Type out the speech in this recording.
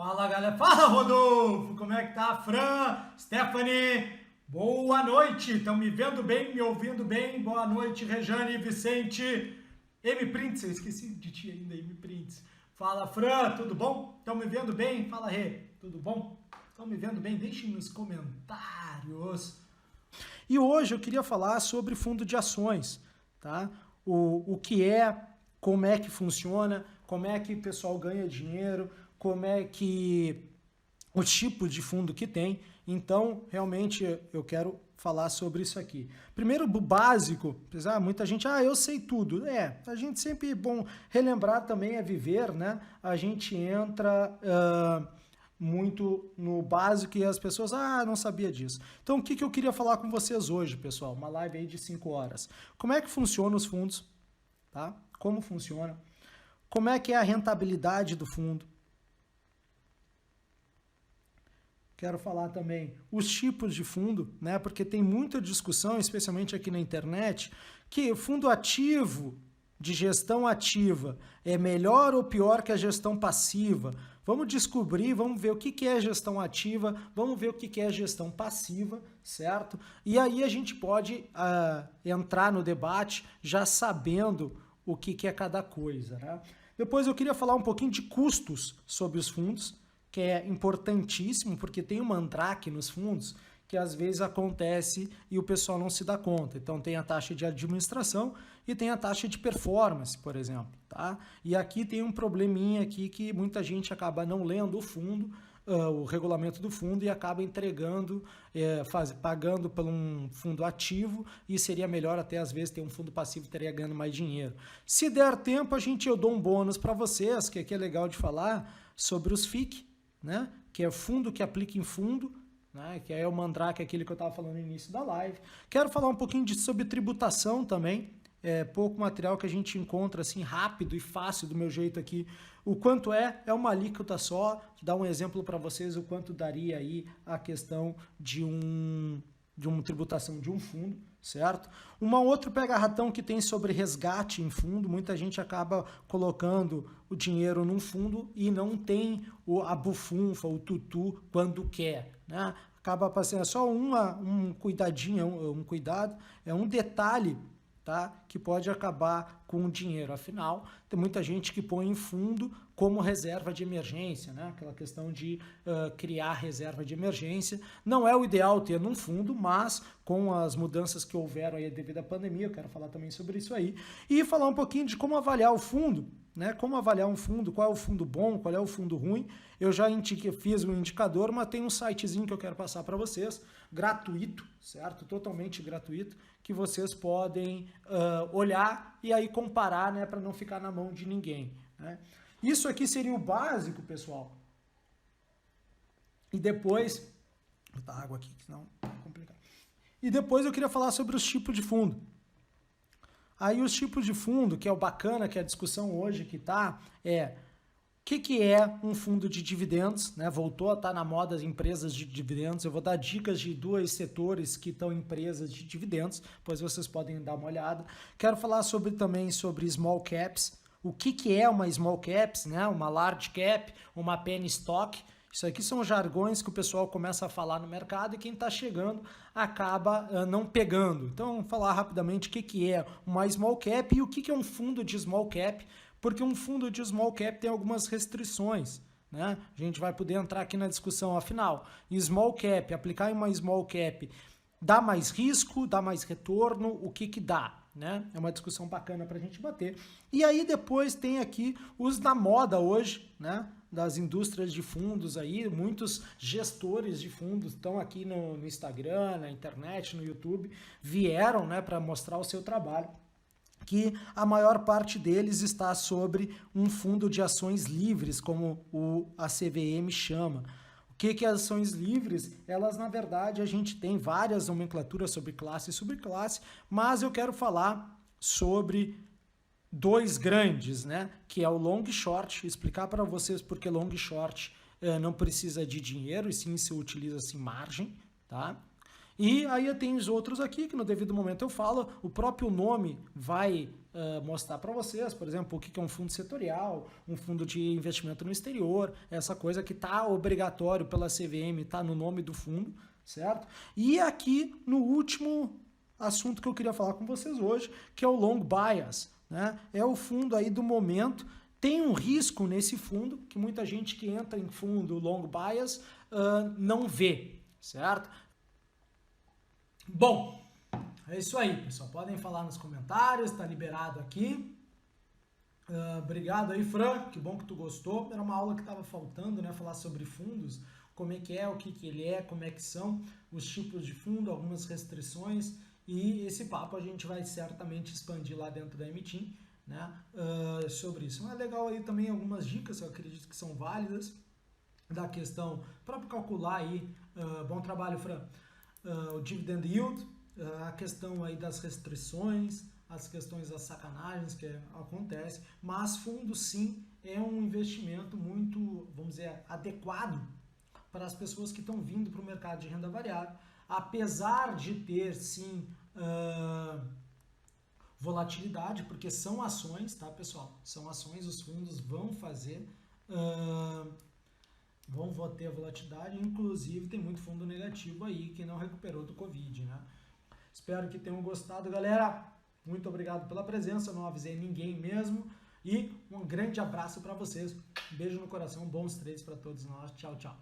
Fala galera, fala Rodolfo, como é que tá? Fran, Stephanie, boa noite, estão me vendo bem, me ouvindo bem? Boa noite, Rejane, Vicente, M Prints, eu esqueci de ti ainda, M Prints. Fala Fran, tudo bom? Estão me vendo bem? Fala Rê, tudo bom? Estão me vendo bem? Deixem nos comentários. E hoje eu queria falar sobre fundo de ações, tá? O que é, como é que funciona, como é que o pessoal ganha dinheiro, como é que o tipo de fundo que tem. Então, realmente, eu quero falar sobre isso aqui. Primeiro, o básico, muita gente, eu sei tudo. A gente sempre, bom, relembrar também é viver, né? A gente entra muito no básico e as pessoas, não sabia disso. Então, o que eu queria falar com vocês hoje, pessoal? Uma live aí de 5 horas. Como é que funcionam os fundos? Tá? Como funciona? Como é que é a rentabilidade do fundo? Quero falar também os tipos de fundo, né? Porque tem muita discussão, especialmente aqui na internet, que fundo ativo de gestão ativa é melhor ou pior que a gestão passiva. Vamos descobrir, vamos ver o que é gestão ativa, vamos ver o que é gestão passiva, certo? E aí a gente pode entrar no debate já sabendo o que é cada coisa, né? Depois eu queria falar um pouquinho de custos sobre os fundos, que é importantíssimo, porque tem um mandrake nos fundos que às vezes acontece e o pessoal não se dá conta. Então tem a taxa de administração e tem a taxa de performance, por exemplo, tá? E aqui tem um probleminha aqui que muita gente acaba não lendo o fundo, o regulamento do fundo, e acaba entregando, pagando por um fundo ativo, e seria melhor até às vezes ter um fundo passivo, estaria ganhando mais dinheiro. Se der tempo, eu dou um bônus para vocês, que aqui é legal de falar, sobre os FIC, né? Que é fundo que aplica em fundo, né? Que é o mandrake, aquele que eu estava falando no início da live. Quero falar um pouquinho sobre tributação também. É pouco material que a gente encontra assim rápido e fácil do meu jeito aqui. O quanto é uma alíquota só. Dar um exemplo para vocês o quanto daria aí a questão de uma tributação de um fundo, certo? Uma outra pega-ratão que tem sobre resgate em fundo, muita gente acaba colocando o dinheiro num fundo e não tem a bufunfa, o tutu quando quer, né? Acaba passando só um cuidadinho, um cuidado, é um detalhe, tá? Que pode acabar com o dinheiro. Afinal, tem muita gente que põe em fundo como reserva de emergência, né? Aquela questão de criar reserva de emergência. Não é o ideal ter num fundo, mas com as mudanças que houveram aí devido à pandemia, eu quero falar também sobre isso aí. E falar um pouquinho de como avaliar o fundo, né? Como avaliar um fundo, qual é o fundo bom, qual é o fundo ruim. Eu já fiz um indicador, mas tem um sitezinho que eu quero passar para vocês, gratuito, certo? Totalmente gratuito, que vocês podem olhar e aí comparar, né, para não ficar na mão de ninguém, né? Isso aqui seria o básico, pessoal. E depois, vou botar água aqui, senão é complicado. E depois eu queria falar sobre os tipos de fundo. Aí os tipos de fundo, que é o bacana, que é a discussão hoje que tá, o que é um fundo de dividendos, né? Voltou a estar na moda as empresas de dividendos. Eu vou dar dicas de 2 setores que estão empresas de dividendos, pois vocês podem dar uma olhada. Quero falar também sobre small caps. O que é uma small caps, né? Uma large cap, uma penny stock. Isso aqui são jargões que o pessoal começa a falar no mercado e quem está chegando acaba não pegando. Então, vamos falar rapidamente o que é uma small cap e o que é um fundo de small cap, porque um fundo de small cap tem algumas restrições, né? A gente vai poder entrar aqui na discussão. Afinal, small cap, aplicar em uma small cap, dá mais risco, dá mais retorno, o que dá? Né? É uma discussão bacana para a gente bater. E aí depois tem aqui os da moda hoje, né? Das indústrias de fundos aí, muitos gestores de fundos estão aqui no Instagram, na internet, no YouTube, vieram, né, para mostrar o seu trabalho, que a maior parte deles está sobre um fundo de ações livres, como a CVM chama. O que é ações livres? Elas, na verdade, a gente tem várias nomenclaturas sobre classe e subclasse, mas eu quero falar sobre 2 grandes, né? Que é o long short, explicar para vocês porque long short não precisa de dinheiro, e sim se utiliza assim margem, tá? E aí eu tenho os outros aqui, que no devido momento eu falo, o próprio nome vai mostrar para vocês, por exemplo, o que é um fundo setorial, um fundo de investimento no exterior, essa coisa que está obrigatório pela CVM, está no nome do fundo, certo? E aqui no último assunto que eu queria falar com vocês hoje, que é o long bias, né? É o fundo aí do momento. Tem um risco nesse fundo que muita gente que entra em fundo long bias não vê, certo? Bom, é isso aí, pessoal. Podem falar nos comentários, tá liberado aqui. Obrigado aí, Fran. Que bom que tu gostou. Era uma aula que estava faltando, né? Falar sobre fundos, como é que é, o que ele é, como é que são os tipos de fundo, algumas restrições. E esse papo a gente vai certamente expandir lá dentro da MTeam, né? Sobre isso. Mas é legal aí também algumas dicas, eu acredito que são válidas, da questão, para calcular aí, bom trabalho, Fran. O dividend yield, a questão aí das restrições, as questões das sacanagens que acontece, mas fundo sim é um investimento muito, vamos dizer, adequado para as pessoas que estão vindo para o mercado de renda variável, apesar de ter sim volatilidade, porque são ações, tá, pessoal? São ações, os fundos vão fazer vão ter volatilidade, inclusive tem muito fundo negativo aí que não recuperou do Covid, né? Espero que tenham gostado, galera. Muito obrigado pela presença, não avisei ninguém mesmo. E um grande abraço para vocês. Beijo no coração, bons trades para todos nós. Tchau, tchau.